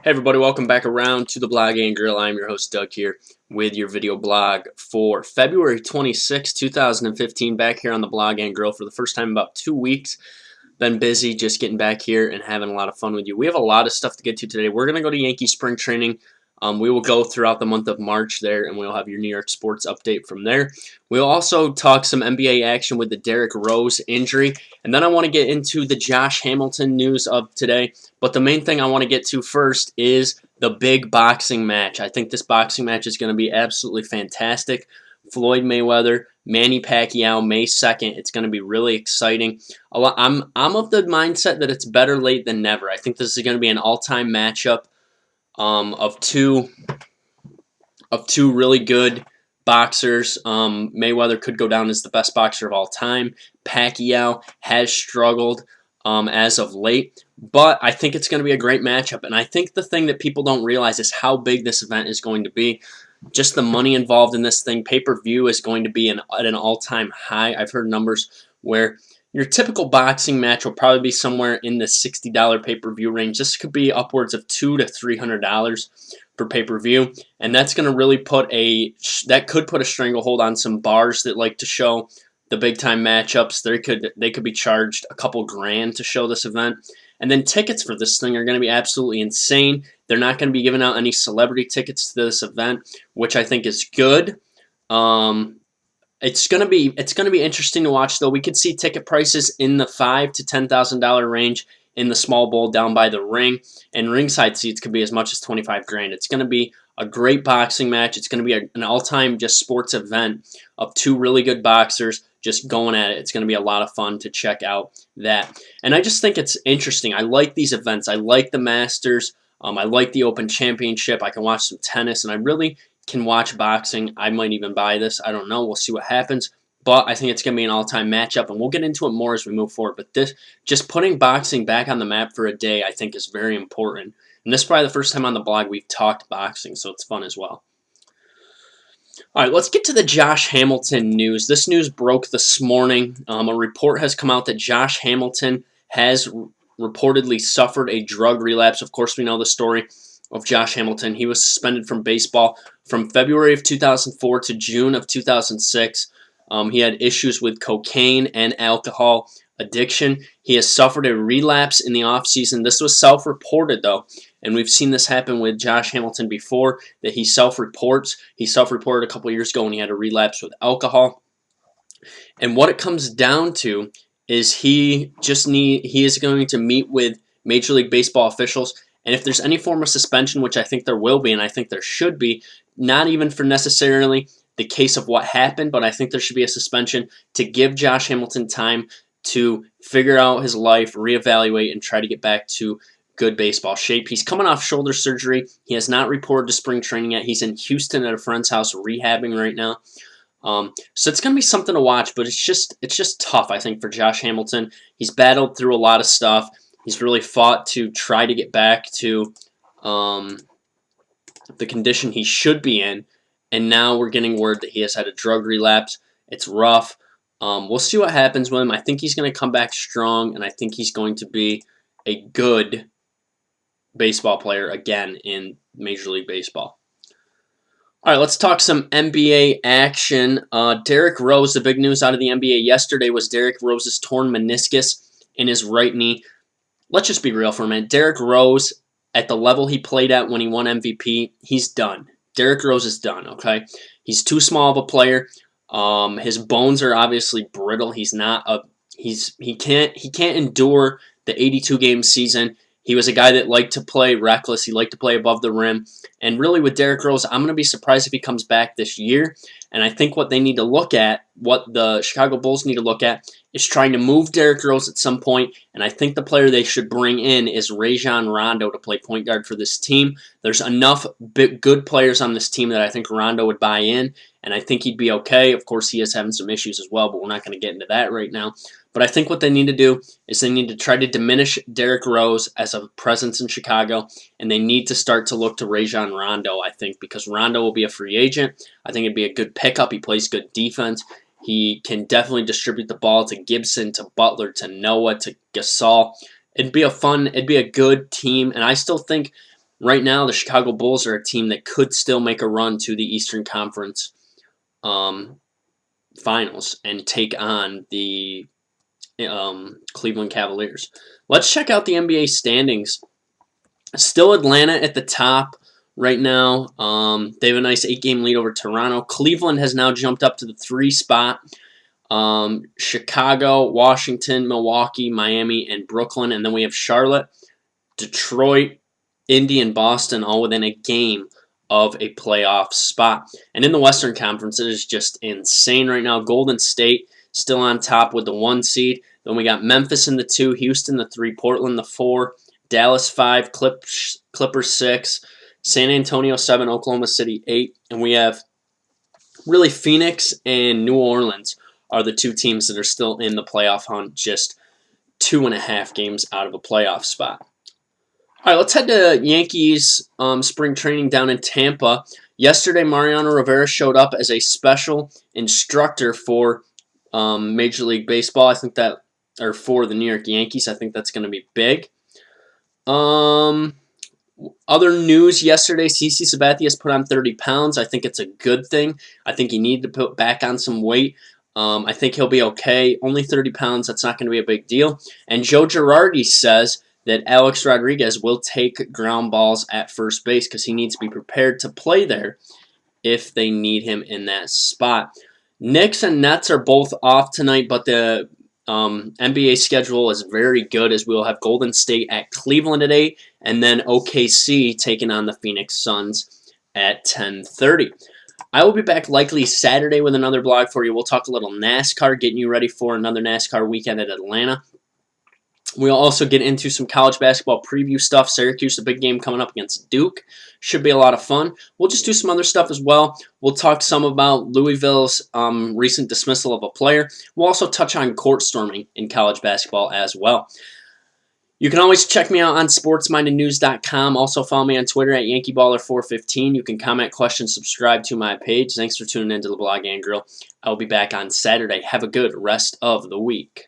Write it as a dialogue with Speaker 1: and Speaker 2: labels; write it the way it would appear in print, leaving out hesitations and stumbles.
Speaker 1: Hey everybody, welcome back around to the Blog and Grill. I'm your host Doug here with your video blog for February 26, 2015. Back here on the Blog and Grill for the first time in about 2 weeks. Been busy just getting back here and having a lot of fun with you. We have a lot of stuff to get to today. We're going to go to Yankee spring training. We will go throughout the month of March there, and we'll have your New York sports update from there. We'll also talk some NBA action with the Derrick Rose injury, and then I want to get into the Josh Hamilton news of today. But the main thing I want to get to first is the big boxing match. I think this boxing match is going to be absolutely fantastic. Floyd Mayweather, Manny Pacquiao, May 2nd. It's going to be really exciting. I'm of the mindset that it's better late than never. I think this is going to be an all-time matchup of two really good boxers. Mayweather could go down as the best boxer of all time. Pacquiao has struggled as of late, but I think it's going to be a great matchup. And I think the thing that people don't realize is how big this event is going to be. Just the money involved in this thing. Pay-per-view is going to be at an all-time high. I've heard numbers where your typical boxing match will probably be somewhere in the $60 pay-per-view range. This could be upwards of $200 to $300 for pay-per-view, and that's going to really put a stranglehold on some bars that like to show the big-time matchups. They could be charged a couple grand to show this event. And then tickets for this thing are going to be absolutely insane. They're not going to be giving out any celebrity tickets to this event, which I think is good. It's gonna be interesting to watch, though. We could see ticket prices in the $5,000 to $10,000 range in the small bowl down by the ring, and ringside seats could be as much as 25 grand. It's gonna be a great boxing match. It's gonna be an all-time just sports event of two really good boxers just going at it. It's gonna be a lot of fun to check out that, and I just think it's interesting. I like these events. I like the Masters. I like the Open Championship. I can watch some tennis, and I really can watch boxing. I might even buy this. I don't know. We'll see what happens. But I think it's going to be an all-time matchup, and we'll get into it more as we move forward. But this, just putting boxing back on the map for a day, I think is very important. And this is probably the first time on the blog we've talked boxing, so it's fun as well. All right, let's get to the Josh Hamilton news. This news broke this morning. A report has come out that Josh Hamilton has reportedly suffered a drug relapse. Of course, we know the story of Josh Hamilton. He was suspended from baseball from February of 2004 to June of 2006. He had issues with cocaine and alcohol addiction. He has suffered a relapse in the offseason. This was self-reported, though, and we've seen this happen with Josh Hamilton before, that he self-reports. He self-reported a couple years ago when he had a relapse with alcohol. And what it comes down to is he is going to meet with Major League Baseball officials, and if there's any form of suspension, which I think there will be, and I think there should be, not even for necessarily the case of what happened, but I think there should be a suspension to give Josh Hamilton time to figure out his life, reevaluate, and try to get back to good baseball shape. He's coming off shoulder surgery. He has not reported to spring training yet. He's in Houston at a friend's house rehabbing right now. So it's going to be something to watch, but it's just tough, I think, for Josh Hamilton. He's battled through a lot of stuff. He's really fought to try to get back to the condition he should be in, and now we're getting word that he has had a drug relapse. It's rough. We'll see what happens with him. I think he's going to come back strong, and I think he's going to be a good baseball player again in Major League Baseball. All right, let's talk some NBA action. Derrick Rose, the big news out of the NBA yesterday was Derrick Rose's torn meniscus in his right knee. Let's just be real for a minute. Derrick Rose, at the level he played at when he won MVP, he's done. Derrick Rose is done, okay? He's too small of a player. His bones are obviously brittle. He can't endure the 82-game season. He was a guy that liked to play reckless. He liked to play above the rim. And really with Derrick Rose, I'm going to be surprised if he comes back this year. And I think what they need to look at, what the Chicago Bulls need to look at, is trying to move Derrick Rose at some point. And I think the player they should bring in is Rajon Rondo to play point guard for this team. There's enough good players on this team that I think Rondo would buy in. And I think he'd be okay. Of course, he is having some issues as well, but we're not going to get into that right now. But I think what they need to do is they need to try to diminish Derrick Rose as a presence in Chicago, and they need to start to look to Rajon Rondo, I think, because Rondo will be a free agent. I think it'd be a good pickup. He plays good defense. He can definitely distribute the ball to Gibson, to Butler, to Noah, to Gasol. It'd be a good team, and I still think Right now, the Chicago Bulls are a team that could still make a run to the Eastern Conference Finals and take on the Cleveland Cavaliers. Let's check out the NBA standings. Still Atlanta at the top right now. They have a nice 8-game lead over Toronto. Cleveland has now jumped up to the 3 spot. Chicago, Washington, Milwaukee, Miami, and Brooklyn. And then we have Charlotte, Detroit, Indy, and Boston all within a game of a playoff spot. And in the Western Conference, it is just insane right now. Golden State still on top with the 1 seed. Then we got Memphis in the 2, Houston the 3, Portland the 4, Dallas 5, Clippers 6, San Antonio 7, Oklahoma City 8. And we have really Phoenix and New Orleans are the 2 teams that are still in the playoff hunt, just 2.5 games out of a playoff spot. All right, let's head to Yankees spring training down in Tampa. Yesterday, Mariano Rivera showed up as a special instructor for Major League Baseball. I think that, or for the New York Yankees. I think that's going to be big. Other news yesterday, CC Sabathia has put on 30 pounds. I think it's a good thing. I think he needed to put back on some weight. I think he'll be okay. Only 30 pounds, that's not going to be a big deal. And Joe Girardi says that Alex Rodriguez will take ground balls at first base because he needs to be prepared to play there if they need him in that spot. Knicks and Nets are both off tonight, but the NBA schedule is very good as we'll have Golden State at Cleveland at 8 and then OKC taking on the Phoenix Suns at 10:30. I will be back likely Saturday with another blog for you. We'll talk a little NASCAR, getting you ready for another NASCAR weekend at Atlanta. We'll also get into some college basketball preview stuff. Syracuse, a big game coming up against Duke. Should be a lot of fun. We'll just do some other stuff as well. We'll talk some about Louisville's recent dismissal of a player. We'll also touch on court storming in college basketball as well. You can always check me out on sportsmindednews.com. Also follow me on Twitter at YankeeBaller415. You can comment, questions, subscribe to my page. Thanks for tuning into the Blog and Grill. I will be back on Saturday. Have a good rest of the week.